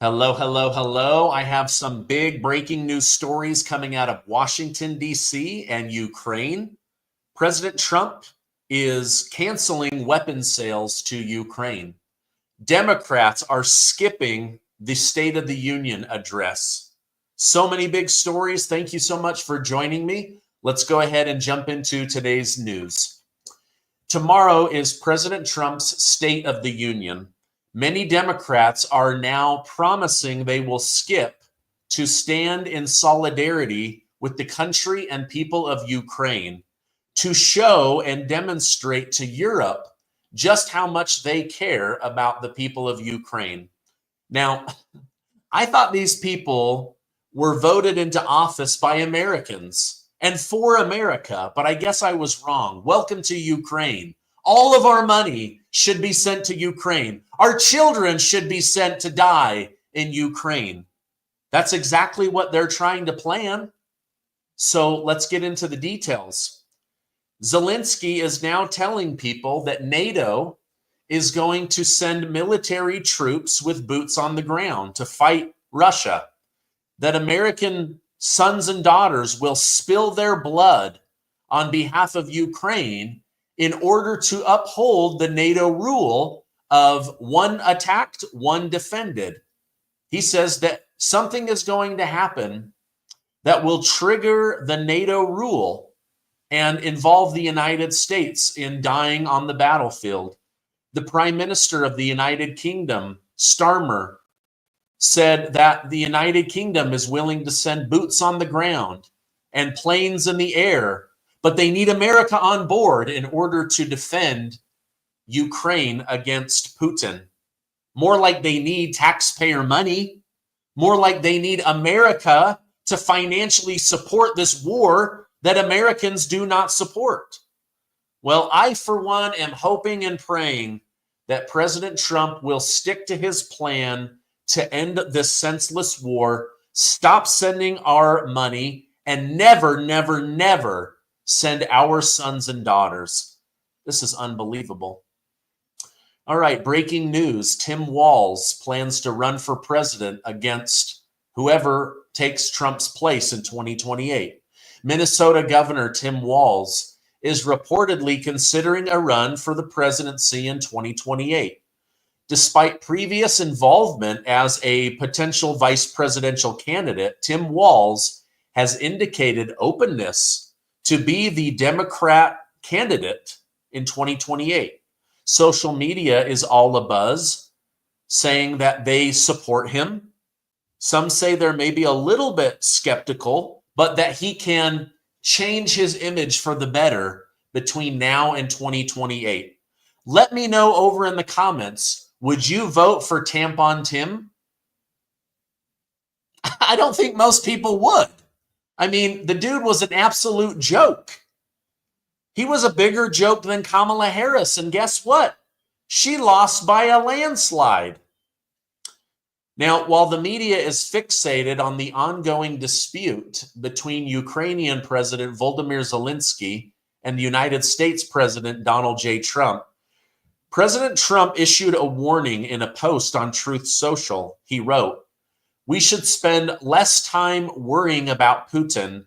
Hello, hello, hello. I have some big breaking news stories coming out of Washington, D.C. and Ukraine. President Trump is canceling weapons sales to Ukraine. Democrats are skipping the State of the Union address. So many big stories. Thank you so much for joining me. Let's go ahead and jump into today's news. Tomorrow is President Trump's State of the Union. Many Democrats are now promising they will skip to stand in solidarity with the country and people of Ukraine to show and demonstrate to Europe just how much they care about the people of Ukraine. Now, I thought these people were voted into office by Americans and for America, but I guess I was wrong. Welcome to Ukraine. All of our money should be sent to Ukraine. Our children should be sent to die in Ukraine. That's exactly what they're trying to plan. So let's get into the details. Zelensky is now telling people that NATO is going to send military troops with boots on the ground to fight Russia, that American sons and daughters will spill their blood on behalf of Ukraine in order to uphold the NATO rule of one attacked, one defended. He says that something is going to happen that will trigger the NATO rule and involve the United States in dying on the battlefield. The Prime Minister of the United Kingdom, Starmer, said that the United Kingdom is willing to send boots on the ground and planes in the air, but they need America on board in order to defend Ukraine against Putin. More like they need taxpayer money, more like they need America to financially support this war that Americans do not support. Well, I, for one, am hoping and praying that President Trump will stick to his plan to end this senseless war, stop sending our money, and never, never, never send our sons and daughters. This is unbelievable. All right, breaking news. Tim Walz plans to run for president against whoever takes Trump's place in 2028. Minnesota Governor Tim Walz is reportedly considering a run for the presidency in 2028. Despite previous involvement as a potential vice presidential candidate, Tim Walz has indicated openness to be the Democrat candidate in 2028. Social media is all abuzz, saying that they support him. Some say they're maybe a little bit skeptical, but that he can change his image for the better between now and 2028. Let me know over in the comments, would you vote for Tampon Tim? I don't think most people would. I mean, the dude was an absolute joke. He was a bigger joke than Kamala Harris, and guess what? She lost by a landslide. Now, while the media is fixated on the ongoing dispute between Ukrainian President Volodymyr Zelensky and the United States President Donald J. Trump, President Trump issued a warning in a post on Truth Social. He wrote, "We should spend less time worrying about Putin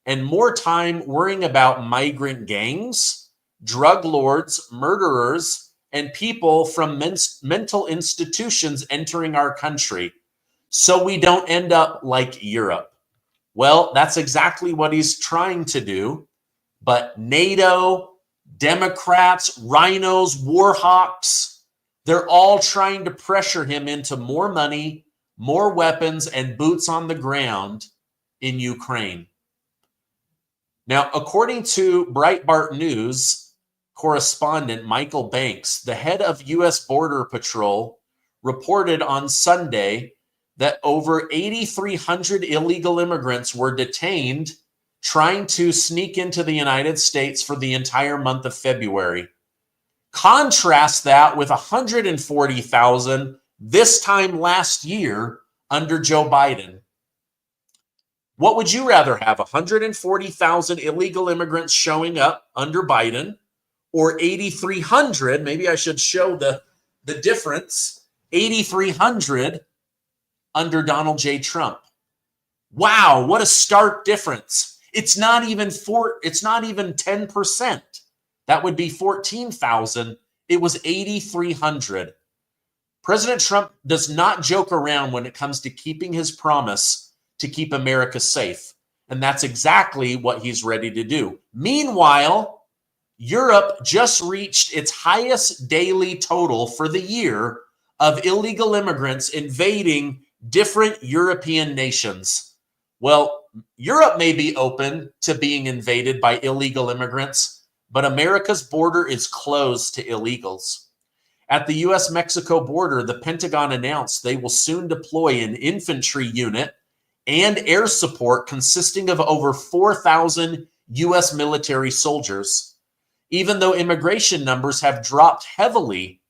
and more time worrying about migrant gangs, drug lords, murderers, and people from mental institutions entering our country, so we don't end up like Europe." Well, that's exactly what he's trying to do. But NATO, Democrats, rhinos, war hawks, they're all trying to pressure him into more money, more weapons, and boots on the ground in Ukraine. Now, according to Breitbart News correspondent Michael Banks, the head of U.S. Border Patrol, reported on Sunday that over 8,300 illegal immigrants were detained trying to sneak into the United States for the entire month of February. Contrast that with 140,000 this time last year under Joe Biden. What would you rather have, 140,000 illegal immigrants showing up under Biden, or 8,300, maybe I should show the difference, 8,300 under Donald J. Trump. Wow, what a stark difference. It's not even 10%. That would be 14,000. It was 8,300. President Trump does not joke around when it comes to keeping his promise to keep America safe. And that's exactly what he's ready to do. Meanwhile, Europe just reached its highest daily total for the year of illegal immigrants invading different European nations. Well, Europe may be open to being invaded by illegal immigrants, but America's border is closed to illegals. At the U.S.-Mexico border, the Pentagon announced they will soon deploy an infantry unit and air support consisting of over 4,000 U.S. military soldiers. Even though immigration numbers have dropped heavily,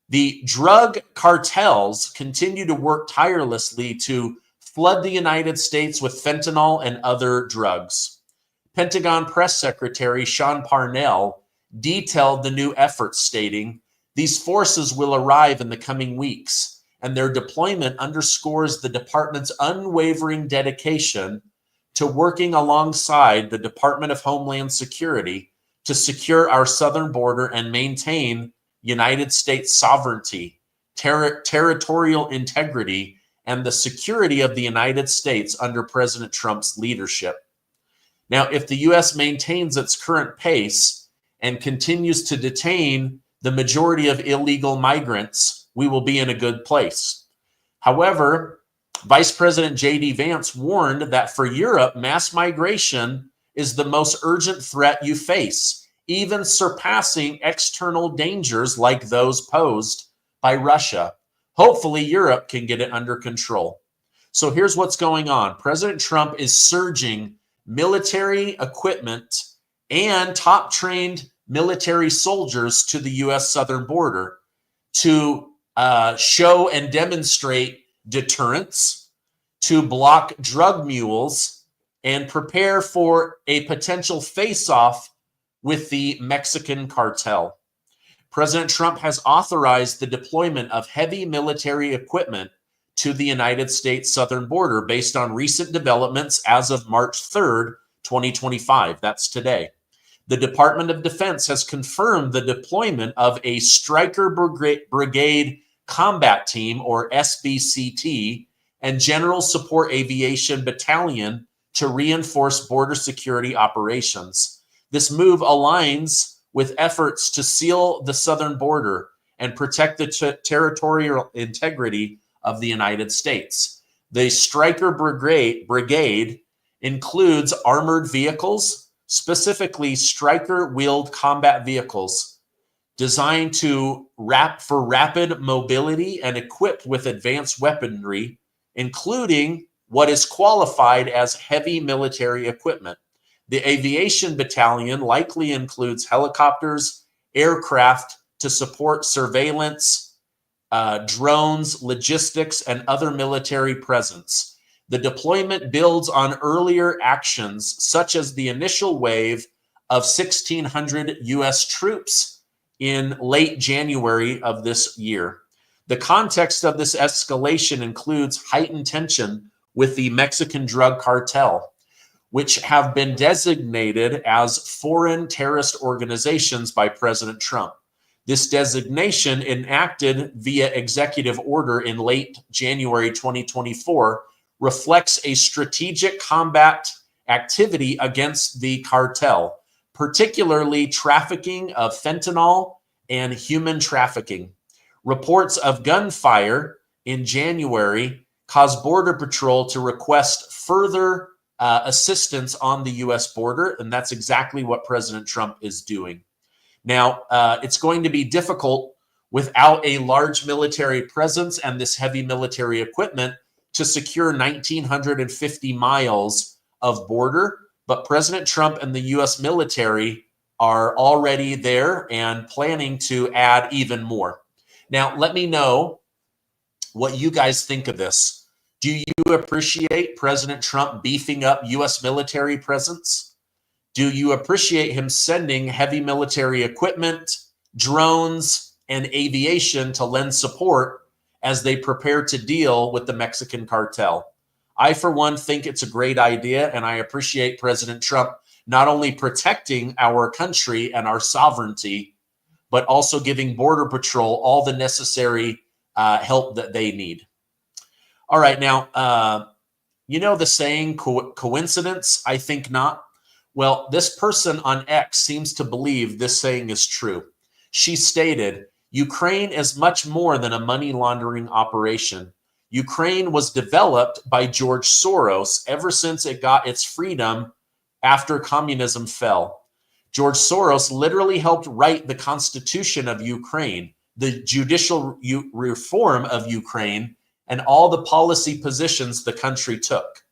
the drug cartels continue to work tirelessly to flood the United States with fentanyl and other drugs. Pentagon Press Secretary Sean Parnell detailed the new efforts, stating, "These forces will arrive in the coming weeks, and their deployment underscores the department's unwavering dedication to working alongside the Department of Homeland Security to secure our southern border and maintain United States sovereignty, territorial integrity, and the security of the United States under President Trump's leadership." Now, if the U.S. maintains its current pace and continues to detain the majority of illegal migrants, we will be in a good place. However, Vice President J.D. Vance warned that for Europe, mass migration is the most urgent threat you face, even surpassing external dangers like those posed by Russia. Hopefully, Europe can get it under control. So here's what's going on. President Trump is surging military equipment and top-trained military soldiers to the U.S. southern border to show and demonstrate deterrence, to block drug mules, and prepare for a potential face-off with the Mexican cartel. President Trump has authorized the deployment of heavy military equipment to the United States southern border based on recent developments as of March 3rd, 2025. That's today. The Department of Defense has confirmed the deployment of a Stryker Brigade Combat Team, or SBCT, and General Support Aviation Battalion to reinforce border security operations. This move aligns with efforts to seal the southern border and protect the territorial integrity of the United States. The Stryker Brigade includes armored vehicles, specifically Stryker-wheeled combat vehicles, designed for rapid mobility and equipped with advanced weaponry, including what is qualified as heavy military equipment. The aviation battalion likely includes helicopters, aircraft to support surveillance, drones, logistics, and other military presence. The deployment builds on earlier actions, such as the initial wave of 1,600 U.S. troops in late January of this year. The context of this escalation includes heightened tension with the Mexican drug cartel, which have been designated as foreign terrorist organizations by President Trump. This designation, enacted via executive order in late January 2024, reflects a strategic combat activity against the cartel, particularly trafficking of fentanyl and human trafficking. Reports of gunfire in January caused Border Patrol to request further assistance on the U.S. border, and that's exactly what President Trump is doing. Now, it's going to be difficult without a large military presence and this heavy military equipment to secure 1,950 miles of border, but President Trump and the U.S. military are already there and planning to add even more. Now, let me know what you guys think of this. Do you appreciate President Trump beefing up U.S. military presence? Do you appreciate him sending heavy military equipment, drones, and aviation to lend support as they prepare to deal with the Mexican cartel. I, for one, think it's a great idea, and I appreciate President Trump not only protecting our country and our sovereignty, but also giving Border Patrol all the necessary help that they need. All right, now, you know the saying, coincidence? I think not. Well, this person on X seems to believe this saying is true. She stated, Ukraine is much more than a money laundering operation. Ukraine was developed by George Soros ever since it got its freedom after communism fell. George Soros literally helped write the Constitution of Ukraine, the judicial reform of Ukraine, and all the policy positions the country took.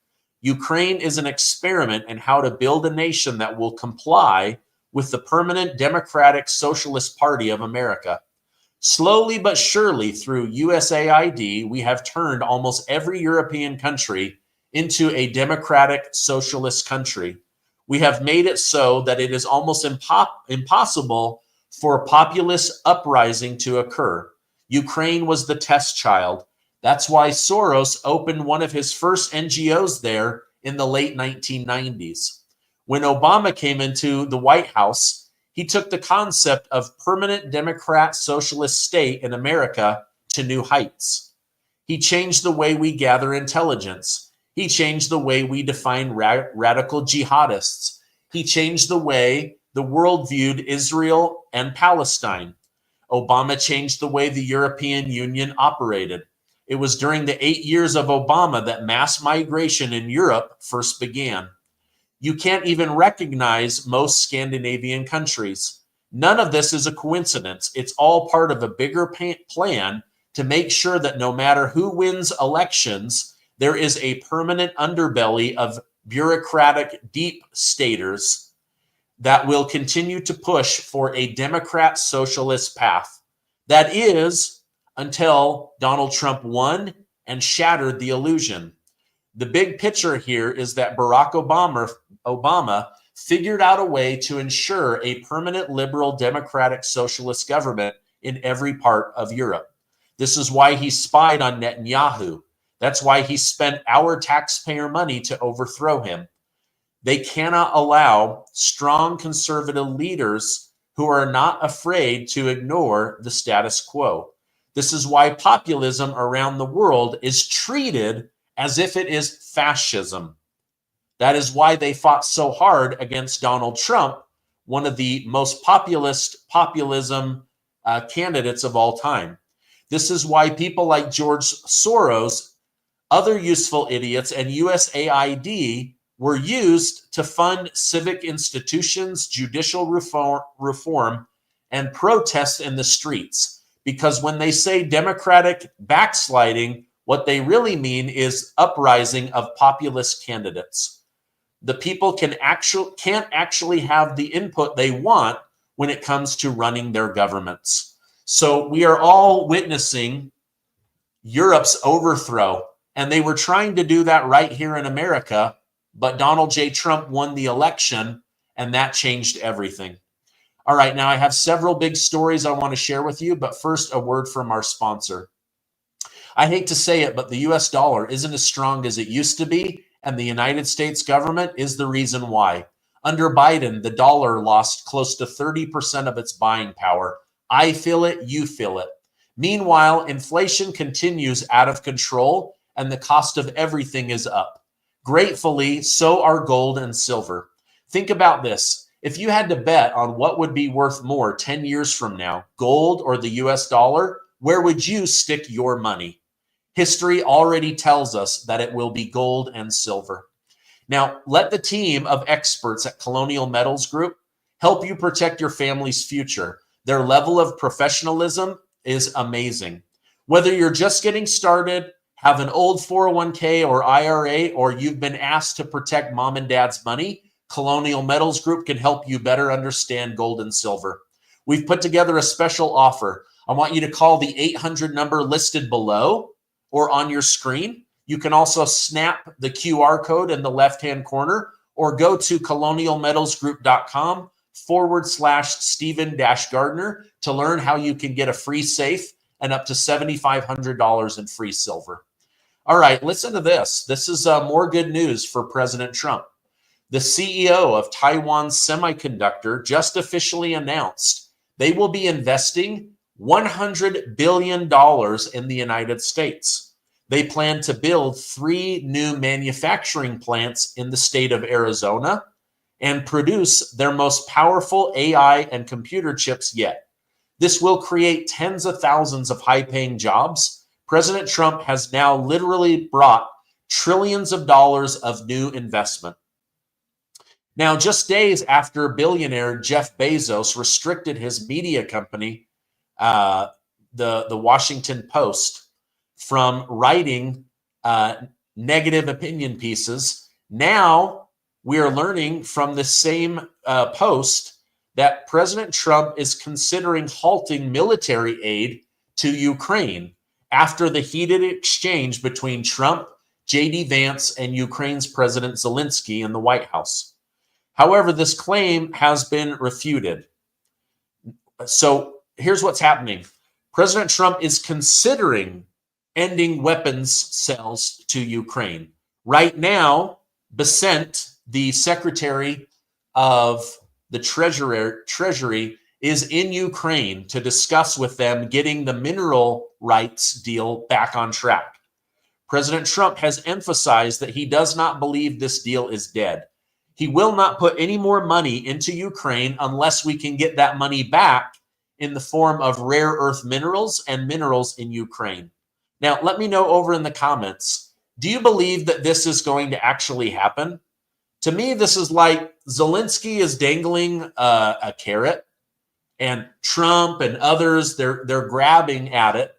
Ukraine is an experiment in how to build a nation that will comply with the permanent Democratic Socialist Party of America. Slowly but surely, through USAID, we have turned almost every European country into a democratic socialist country. We have made it so that it is almost impossible for a populist uprising to occur. Ukraine was the test child. That's why Soros opened one of his first NGOs there in the late 1990s. When Obama came into the White House, he took the concept of permanent Democrat socialist state in America to new heights. He changed the way we gather intelligence. He changed the way we define radical jihadists. He changed the way the world viewed Israel and Palestine. Obama changed the way the European Union operated. It was during the 8 years of Obama that mass migration in Europe first began. You can't even recognize most Scandinavian countries. None of this is a coincidence. It's all part of a bigger plan to make sure that no matter who wins elections, there is a permanent underbelly of bureaucratic deep staters that will continue to push for a Democrat socialist path. That is, until Donald Trump won and shattered the illusion. The big picture here is that Barack Obama figured out a way to ensure a permanent liberal democratic socialist government in every part of Europe. This is why he spied on Netanyahu. That's why he spent our taxpayer money to overthrow him. They cannot allow strong conservative leaders who are not afraid to ignore the status quo. This is why populism around the world is treated as if it is fascism. That is why they fought so hard against Donald Trump, one of the most populist populism candidates of all time. This is why people like George Soros, other useful idiots, and USAID were used to fund civic institutions, judicial reform, and protests in the streets. Because when they say democratic backsliding, what they really mean is uprising of populist candidates. The people can't actually have the input they want when it comes to running their governments. So we are all witnessing Europe's overthrow, and they were trying to do that right here in America, but Donald J. Trump won the election, and that changed everything. All right, now I have several big stories I want to share with you, but first, a word from our sponsor. I hate to say it, but the US dollar isn't as strong as it used to be, and the United States government is the reason why. Under Biden, the dollar lost close to 30% of its buying power. I feel it, you feel it. Meanwhile, inflation continues out of control, and the cost of everything is up. Gratefully, so are gold and silver. Think about this. If you had to bet on what would be worth more 10 years from now, gold or the US dollar, where would you stick your money? History already tells us that it will be gold and silver. Now, let the team of experts at Colonial Metals Group help you protect your family's future. Their level of professionalism is amazing. Whether you're just getting started, have an old 401k or IRA, or you've been asked to protect mom and dad's money, Colonial Metals Group can help you better understand gold and silver. We've put together a special offer. I want you to call the 800 number listed below or on your screen. You can also snap the QR code in the left-hand corner or go to colonialmetalsgroup.com/Stephen-Gardner to learn how you can get a free safe and up to $7,500 in free silver. All right, listen to this. This is more good news for President Trump. The CEO of Taiwan Semiconductor just officially announced they will be investing $100 billion in the United States. They plan to build 3 new manufacturing plants in the state of Arizona and produce their most powerful AI and computer chips yet. This will create tens of thousands of high-paying jobs. President Trump has now literally brought trillions of dollars of new investment. Now, just days after billionaire Jeff Bezos restricted his media company, the Washington Post, from writing negative opinion pieces, now we are learning from the same post that President Trump is considering halting military aid to Ukraine after the heated exchange between Trump, J.D. Vance, and Ukraine's President Zelensky in the White House. However, this claim has been refuted. So here's what's happening. President Trump is considering ending weapons sales to Ukraine. Right now, Besant, the Secretary of the Treasury, is in Ukraine to discuss with them getting the mineral rights deal back on track. President Trump has emphasized that he does not believe this deal is dead. He will not put any more money into Ukraine unless we can get that money back in the form of rare earth minerals and minerals in Ukraine. Now, let me know over in the comments, do you believe that this is going to actually happen? To me, this is like Zelensky is dangling a carrot, and Trump and others, they're grabbing at it.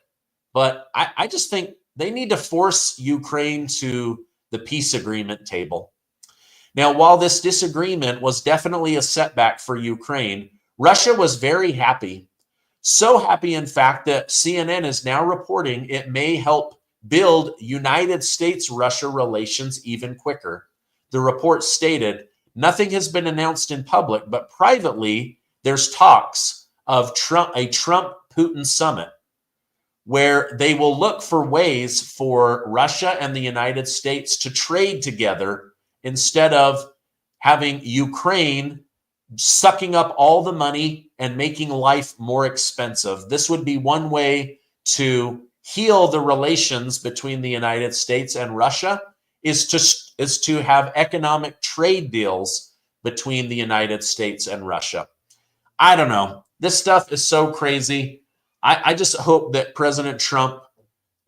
But I just think they need to force Ukraine to the peace agreement table. Now, while this disagreement was definitely a setback for Ukraine, Russia was very happy. So happy, in fact, that CNN is now reporting it may help build United States-Russia relations even quicker. The report stated, nothing has been announced in public, but privately, there's talks of a Trump-Putin summit where they will look for ways for Russia and the United States to trade together instead of having Ukraine sucking up all the money and making life more expensive. This would be one way to heal the relations between the United States and Russia, is to have economic trade deals between the United States and Russia. I don't know. This stuff is so crazy. I just hope that President Trump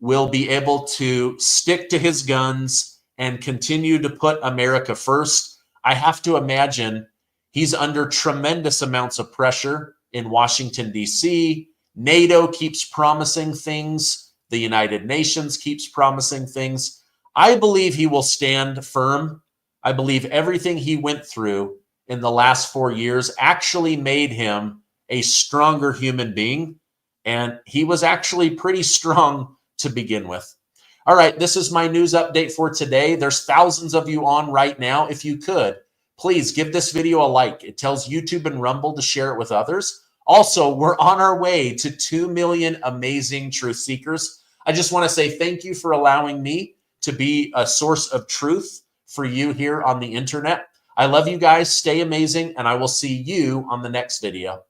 will be able to stick to his guns and continue to put America first. I have to imagine he's under tremendous amounts of pressure in Washington, D.C. NATO keeps promising things. The United Nations keeps promising things. I believe he will stand firm. I believe everything he went through in the last 4 years actually made him a stronger human being. And he was actually pretty strong to begin with. All right, this is my news update for today. There's thousands of you on right now. If you could, please give this video a like. It tells YouTube and Rumble to share it with others. Also, we're on our way to 2 million amazing truth seekers. I just want to say thank you for allowing me to be a source of truth for you here on the internet. I love you guys. Stay amazing, and I will see you on the next video.